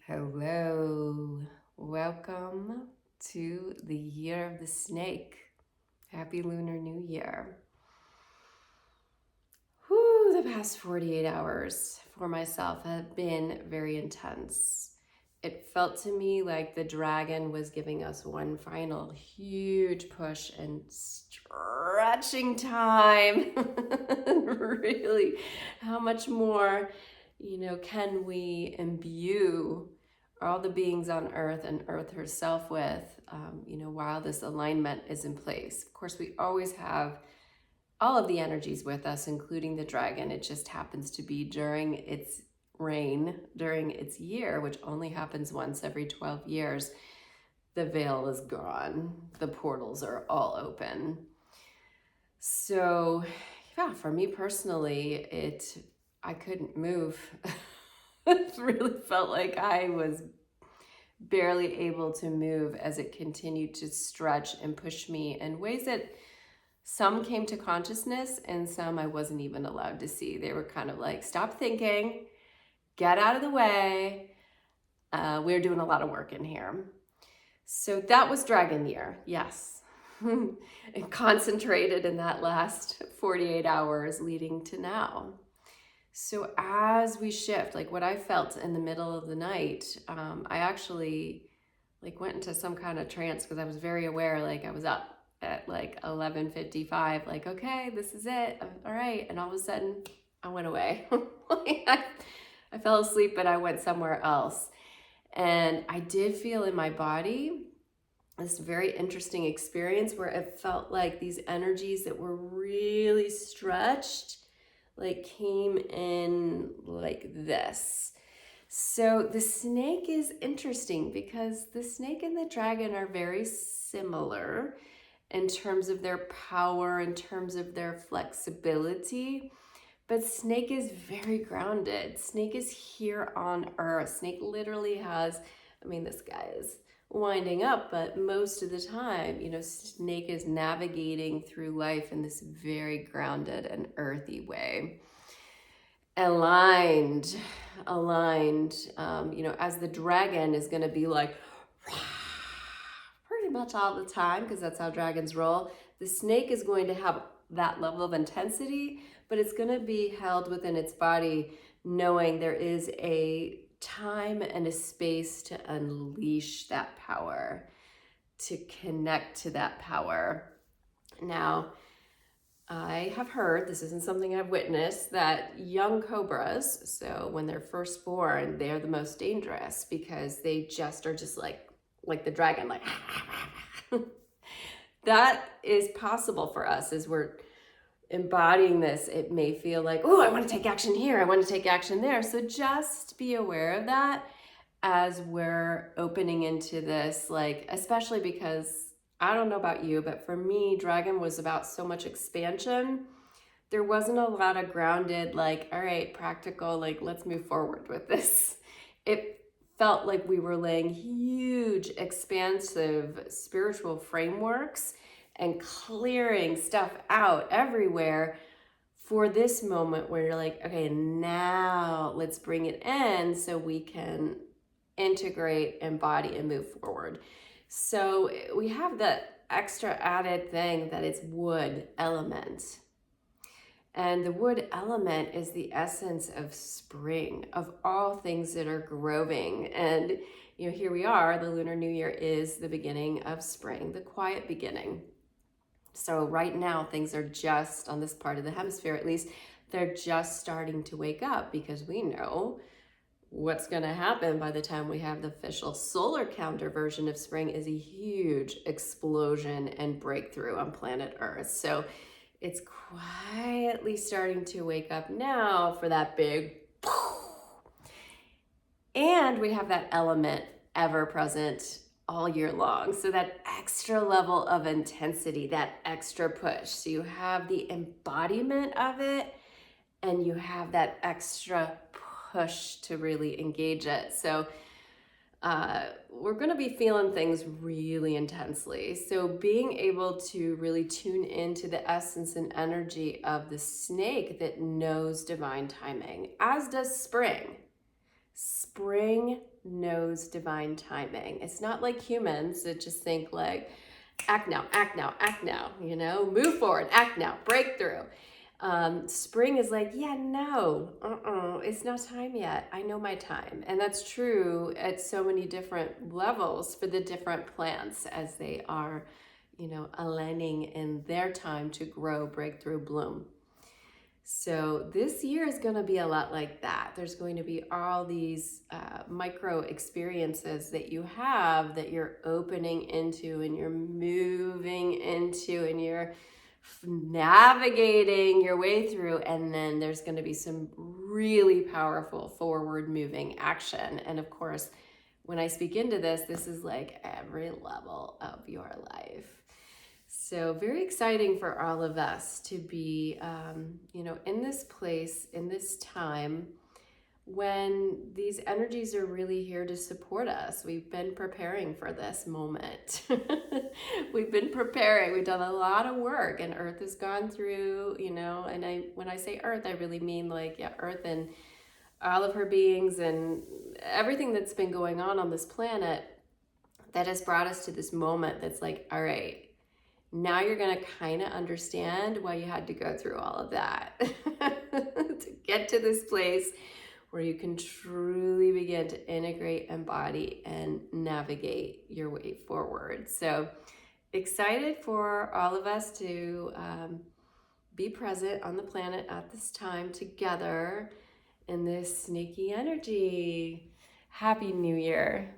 Hello, welcome to the year of the snake. Happy Lunar New Year. Whew, the past 48 hours for myself have been very intense. It felt to me like the dragon was giving us one final huge push and stretching time. Really, how much more, can we imbue all the beings on earth and earth herself with, while this alignment is in place. Of course, we always have all of the energies with us, including the dragon. It just happens to be during its reign, during its year, which only happens once every 12 years, the veil is gone. The portals are all open. So, yeah, for me personally, I couldn't move. It really felt like I was barely able to move as it continued to stretch and push me in ways that some came to consciousness and some I wasn't even allowed to see. They were kind of like, stop thinking, get out of the way. We're doing a lot of work in here. So that was Dragon Year, yes. And concentrated in that last 48 hours leading to now. So as we shift, like what I felt in the middle of the night, I actually went into some kind of trance because I was very aware, like I was up at 11:55, like, okay, this is it. All right. And all of a sudden I went away. I fell asleep, but I went somewhere else. And I did feel in my body this very interesting experience where it felt like these energies that were really stretched came in like this. So the snake is interesting because the snake and the dragon are very similar in terms of their power, in terms of their flexibility. But snake is very grounded. Snake is here on earth. Snake literally has, this guy is winding up, but most of the time, snake is navigating through life in this very grounded and earthy way. Aligned, as the dragon is going to be like, pretty much all the time, because that's how dragons roll. The snake is going to have that level of intensity, but it's going to be held within its body, knowing there is a time and a space to unleash that power, to connect to that power. Now, I have heard, this isn't something I've witnessed, that young cobras, so when they're first born, they're the most dangerous because they just are just like the dragon, like that is possible for us as we're embodying this. It may feel like, oh, I want to take action here, I want to take action there. So just be aware of that as we're opening into this, especially because I don't know about you, but for me, dragon was about so much expansion. There wasn't a lot of grounded, all right, practical, let's move forward with this. It felt like we were laying huge, expansive spiritual frameworks and clearing stuff out everywhere for this moment where you're like, okay, now let's bring it in so we can integrate, embody, and move forward. So we have that extra added thing that it's wood element. And the wood element is the essence of spring, of all things that are growing. And, here we are, the Lunar New Year is the beginning of spring, the quiet beginning. So right now, things are just, on this part of the hemisphere at least, they're just starting to wake up because we know what's going to happen by the time we have the official solar calendar version of spring is a huge explosion and breakthrough on planet Earth. So it's quietly starting to wake up now for that big, and we have that element ever present all year long. So that extra level of intensity, that extra push. So you have the embodiment of it and you have that extra push to really engage it. So we're going to be feeling things really intensely. So being able to really tune into the essence and energy of the snake that knows divine timing, as does spring. Spring knows divine timing. It's not like humans that just think like, act now, act now, act now, you know, move forward, act now, breakthrough. Spring is like, yeah, no, it's not time yet. I know my time. And that's true at so many different levels for the different plants as they are, you know, aligning in their time to grow, break through, bloom. So this year is going to be a lot like that. There's going to be all these micro experiences that you have that you're opening into and you're moving into and you're navigating your way through. And then there's going to be some really powerful forward moving action. And of course, when I speak into this, this is like every level of your life. So very exciting for all of us to be, you know, in this place, in this time, when these energies are really here to support us. We've been preparing for this moment. We've been preparing. We've done a lot of work, and Earth has gone through, you know, and when I say Earth, I really mean like, yeah, Earth and all of her beings and everything that's been going on this planet that has brought us to this moment that's like, all right, now you're going to kind of understand why you had to go through all of that to get to this place where you can truly begin to integrate, embody, and navigate your way forward. So excited for all of us to be present on the planet at this time together in this sneaky energy. Happy New Year.